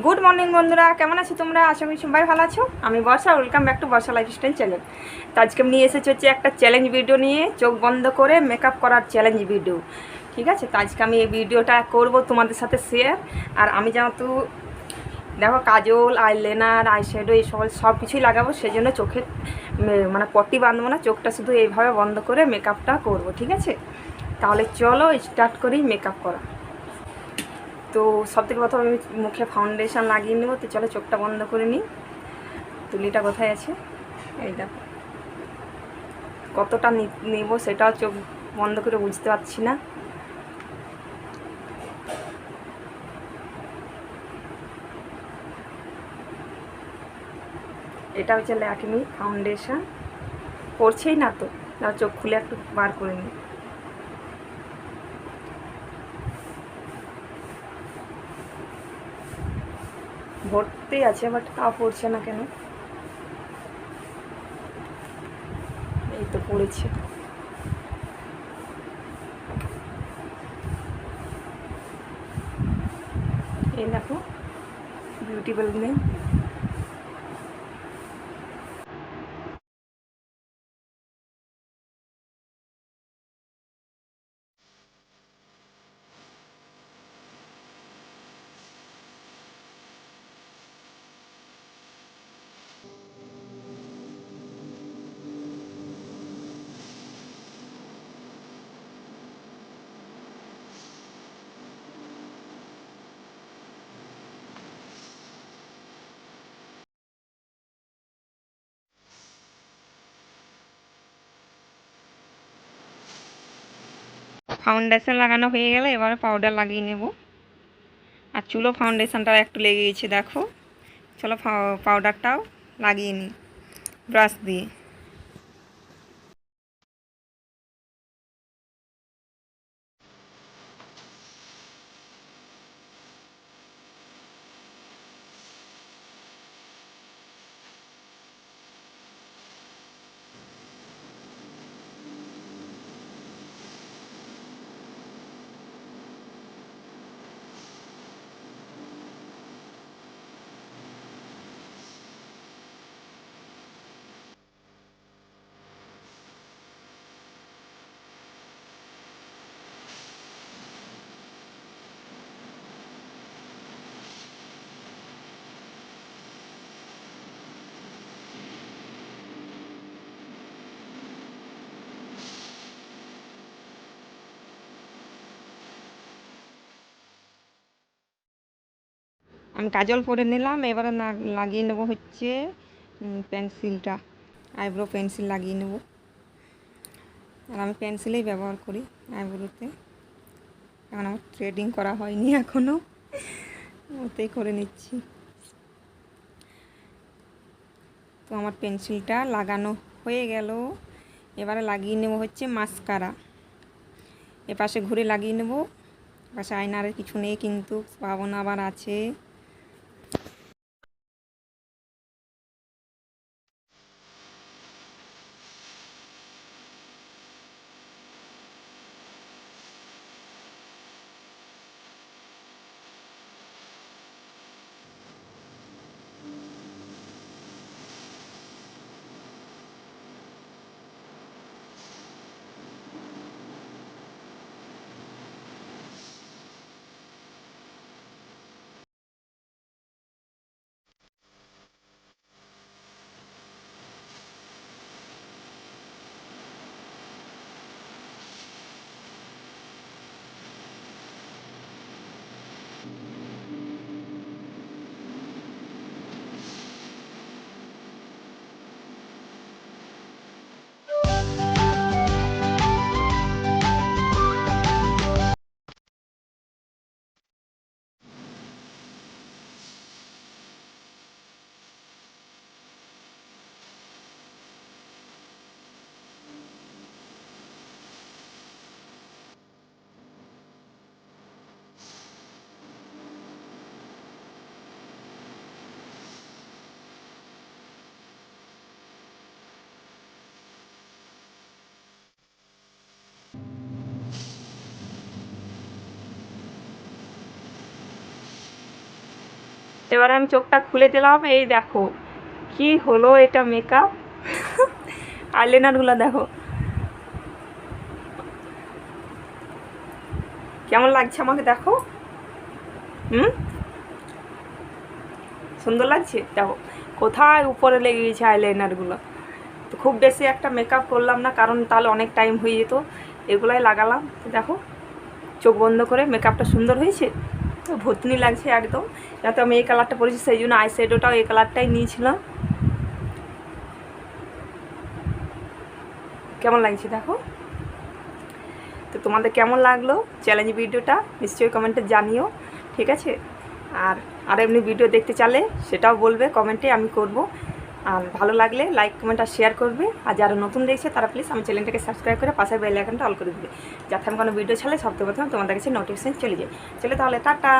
Good morning বন্ধুরা, কেমন আছো তোমরা? আশা করি সবাই ভালো আছো। আমি Barsha, welcome back to Barsha lifestyle channel. তো আজকে আমি নিয়ে এসেছি হচ্ছে একটা চ্যালেঞ্জ ভিডিও নিয়ে, চোখ বন্ধ করে মেকআপ করার চ্যালেঞ্জ ভিডিও। ঠিক আছে, তো আজকে আমি এই ভিডিওটা করব তোমাদের সাথে শেয়ার। আর আমি যেহেতু দেখো কাজল, আইলাইনার, আইশ্যাডো এই সব কিছুই লাগাবো, সেই জন্য চোখে মানে পট্টি বাঁধবো না, চোখটা শুধু এইভাবে বন্ধ করে মেকআপটা করব। ঠিক আছে, তাহলে চলো স্টার্ট করি মেকআপ করা। তো সবথেকে প্রথমে আমি মুখে ফাউন্ডেশন লাগিয়ে নেবো। তো চলো চোখটা বন্ধ করে নিই। তুলিটা কোথায় আছে? এই দেখো, কতটা নেব সেটাও চোখ বন্ধ করে বুঝতে পারছি না। এটা হচ্ছে ল্যাকমি ফাউন্ডেশন। পড়ছেই না তো, চোখ খুলে একটু বার করে নিই। ভর্তি আছে, বাট তাও পড়ছে না কেন? এই তো পড়েছে। এই দেখো, বিউটিফুল নেম। ফাউন্ডেশন লাগানো হয়ে গেলে এবারে পাউডার লাগিয়ে নেব। আর চুলো ফাউন্ডেশনটা একটু লেগে গেছে দেখো। চলো পাউডারটাও লাগিয়ে নিই ব্রাশ দিয়ে। আমি কাজল পরে নিলাম, এবারে লাগিয়ে নেবো হচ্ছে পেন্সিলটা, আইব্রো পেন্সিল লাগিয়ে নেব। আর আমি পেন্সিলেই ব্যবহার করি আইব্রোতে, কারণ আমার থ্রেডিং করা হয়নি এখনও, ওতেই করে নিচ্ছি। তো আমার পেন্সিলটা লাগানো হয়ে গেল। এবারে লাগিয়ে নেব হচ্ছে মাস্কারা। এপাশে ঘুরে লাগিয়ে নেব। পাশে আয়নার কিছু নেই, কিন্তু পাবনা আবার আছে। এবার আমি চোখটা খুলে দিলাম, এই দেখো কি হলো এটা মেকআপ। আইলাইনারগুলো দেখো কেমন লাগছে আমাকে, দেখো। সুন্দর লাগছে, দেখো কোথায় উপরে লেগে গেছে আইলাইনারগুলো। তো খুব বেশি একটা মেকআপ করলাম না, কারণ তাহলে অনেক টাইম হয়ে যেত। এগুলাই লাগালাম, দেখো চোখ বন্ধ করে মেকআপটা সুন্দর হয়েছে, ভূতনি লাগছে একদম। যাতে আমি এই কালারটা পরেছি সেই জন্য আই শ্যাডোটাও এই কালারটাই নিয়েছিলাম। কেমন লাগছে দেখো। তো তোমাদের কেমন লাগলো চ্যালেঞ্জ ভিডিওটা নিশ্চয়ই কমেন্টে জানিও, ঠিক আছে। আর এমনি ভিডিও দেখতে চাইলে সেটাও বলবে কমেন্টে, আমি করব। আর ভালো লাগলে লাইক কমেন্ট আর শেয়ার করবে। আর যারা নতুন দেখছে তারা প্লিজ আমার চ্যানেলটাকে সাবস্ক্রাইব করে পাশের বেল আইকনটা অল করে দেবে, যাতে আমি কোনো ভিডিও ছাড়লে সবথেকে প্রথমে তোমাদের কাছে নোটিফিকেশন চলে যায়। চলে তাহলে টাটা।